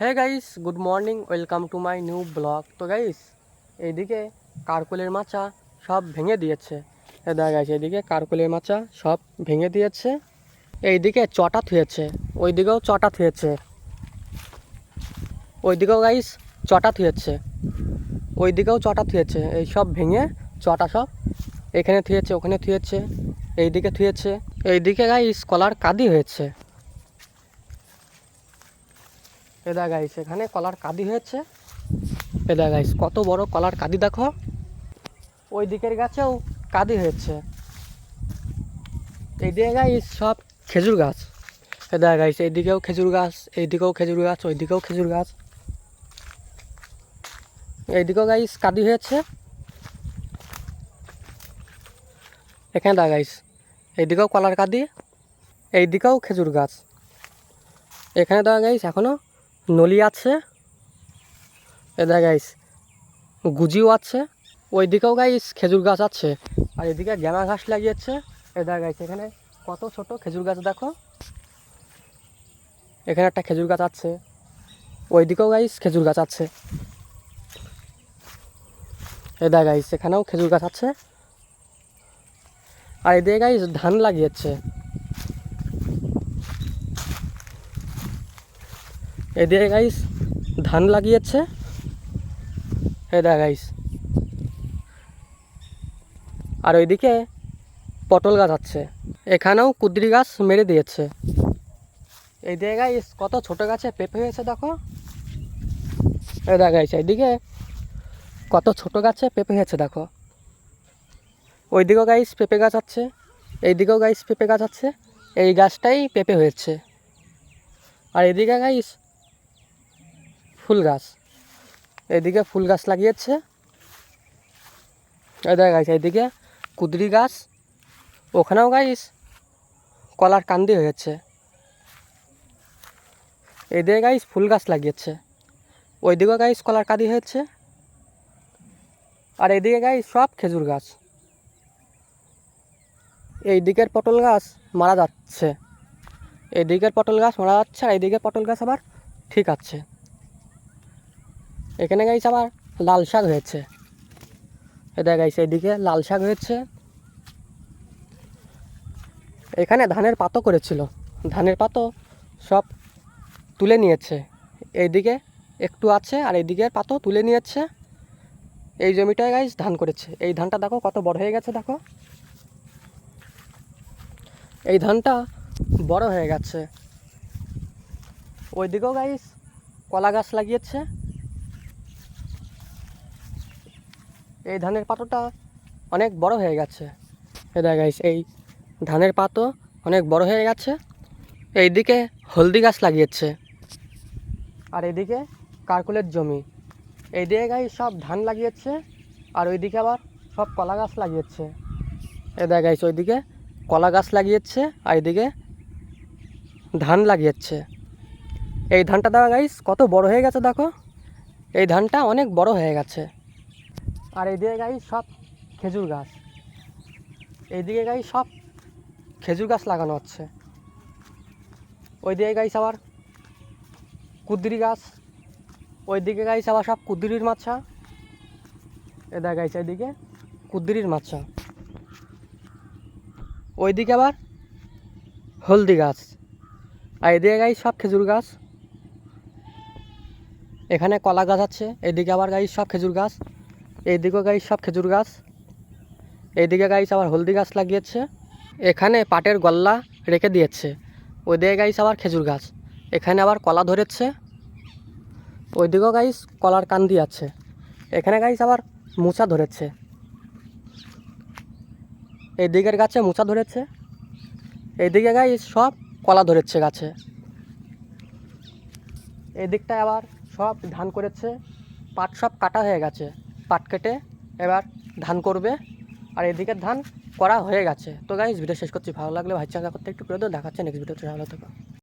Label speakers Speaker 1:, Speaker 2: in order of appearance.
Speaker 1: Hey guys, good morning, welcome to my new blog. তো guys, এইদিকে কারকোলের মাচা সব ভেঙে দিয়েছে। দেখা গাইস, এইদিকে কারকোলের মাচা সব ভেঙে দিয়েছে। এইদিকে চটা থুয়েছে, ওইদিকেও চটা থুয়েছে, ওইদিকেও গাইস চটা থুয়েছে, ওইদিকেও চটা থুয়েছে। এই সব ভেঙে চটা সব এখানে থুয়েছে, ওখানে থুয়েছে, এইদিকে থুয়েছে। এইদিকে গাইস কলার কাদি হয়েছে। এদা গাইস, এখানে কলার কাদি হয়েছে। এদা গাইস, কত বড় কলার কাদি দেখো। ওই দিকের গাছেও কাদি হয়েছে। এইদিকে গাইস সব খেজুর গাছ। এদা গাইস, এইদিকেও খেজুর গাছ, এইদিকেও খেজুর গাছ, ওইদিকেও খেজুর গাছ। এইদিকেও গাইস কাদি হয়েছে। এখানে দা গাইস, এইদিকেও কলার কাদি, এইদিকেও খেজুর গাছ। এখানে দা গাইস এখনো নলি আছে। এদা গাইস গুজিও আছে। ওইদিকেও গাইস খেজুর গাছ আছে, আর এদিকে গ্যামা ঘাস লাগিয়েছে। এদা গাইস, এখানে কত ছোট খেজুর গাছ দেখো। এখানে একটা খেজুর গাছ আছে, ওইদিকেও গাইস খেজুর গাছ আছে। এদা গাইস, এখানেও খেজুর গাছ আছে। আর এদিকে গাইস ধান লাগিয়েছে। এদিকে গাইস ধান লাগিয়েছে। এদা গাইস, আর ওইদিকে পটল গাছ আছে। এখানেও কুদরি গাছ মেরে দিয়েছে। এই দিকে গাইস কত ছোট গাছে পেঁপে হয়েছে দেখো। এদা গাইস, এইদিকে কত ছোট গাছে পেঁপে হয়েছে দেখো। ওইদিকেও গাইস পেঁপে গাছ আছে, এইদিকেও গাইস পেঁপে গাছ আছে। এই গাছটাই পেঁপে হয়েছে। আর এদিকে গাইস ফুল গাছ, এদিকে ফুল গাছ লাগিয়েছে। এদিকে গাইস, এইদিকে কুদরি গাছ, ওখানেও গাইস কলার কান্দি হয়েছে। এদিকে গাইস ফুল গাছ লাগিয়েছে, ওইদিকেও গাইস কলার কাঁদি হয়েছে। আর এইদিকে গাইস সব খেজুর গাছ। এই দিকের পটল গাছ মারা যাচ্ছে, এদিকের পটল গাছ মারা যাচ্ছে, আর এইদিকের পটল গাছ আবার ঠিক আছে। এখানে গাইস আবার লাল শাক হয়েছে। এটা গাইস এইদিকে লাল শাক হয়েছে। এখানে ধানের পাতও করেছিল, ধানের পাতও সব তুলে নিয়েছে। এইদিকে একটু আছে, আর এইদিকে পাতও তুলে নিয়েছে। এই জমিটায় গাইস ধান করেছে। এই ধানটা দেখো কত বড় হয়ে গেছে দেখো। এই ধানটা বড় হয়ে গেছে। ওইদিকেও গাইস কলা গাছ লাগিয়েছে। এই ধানের পাতাটা অনেক বড় হয়ে গেছে। এটা গাইস, এই ধানের পাতও অনেক বড় হয়ে গেছে। এইদিকে হলদি গাছ লাগিয়েছে, আর এদিকে কারকুলের জমি। এইদিকে গাইস সব ধান লাগিয়েছে, আর ওইদিকে আবার সব কলা গাছ লাগিয়েছে। এটা গাইস ওইদিকে কলা গাছ লাগিয়েছে, আর এদিকে ধান লাগিয়েছে। এই ধানটা দেওয়া গাইস কত বড় হয়ে গেছে দেখো। এই ধানটা অনেক বড় হয়ে গেছে। আর এইদিকে গাইস সব খেজুর গাছ, এইদিকে গাইস সব খেজুর গাছ লাগানো হচ্ছে। ওইদিকে গাইস আবার কুদরি গাছ, ওইদিকে গাইস আবার সব কুদরির মাছা। এদা গাইস এইদিকে কুদরির মাছা, ওইদিকে আবার হলদি গাছ, আর এদিকে গাইস সব খেজুর গাছ। এখানে কলা গাছ আছে, এদিকে আবার গাইস সব খেজুর গাছ, এইদিকেও গাইস সব খেজুর গাছ। এইদিকে গাইস আবার হলদি গাছ লাগিয়েছে। এখানে পাটের গল্লা রেখে দিয়েছে। ওইদিকে গাইস আবার খেজুর গাছ, এখানে আবার কলা ধরেছে। ওইদিকেও গাইস কলার কান্দি আছে। এখানে গাইস আবার মোচা ধরেছে। এইদিকের গাছে মোচা ধরেছে। এইদিকে গাইস সব কলা ধরেছে গাছে। এদিকটায় আবার সব ধান করেছে। পাট সব কাটা হয়ে গেছে, পাট কেটে এবার ধান করবে। আর এদিকের ধান করা হয়ে গেছে। তো গাইস ভিডিও শেষ করছি। ভালো লাগলে ভাই চ্যানেল করতে একটু করে দেখাচ্ছে নেক্সট ভিডিওতে। ভালো থাকো।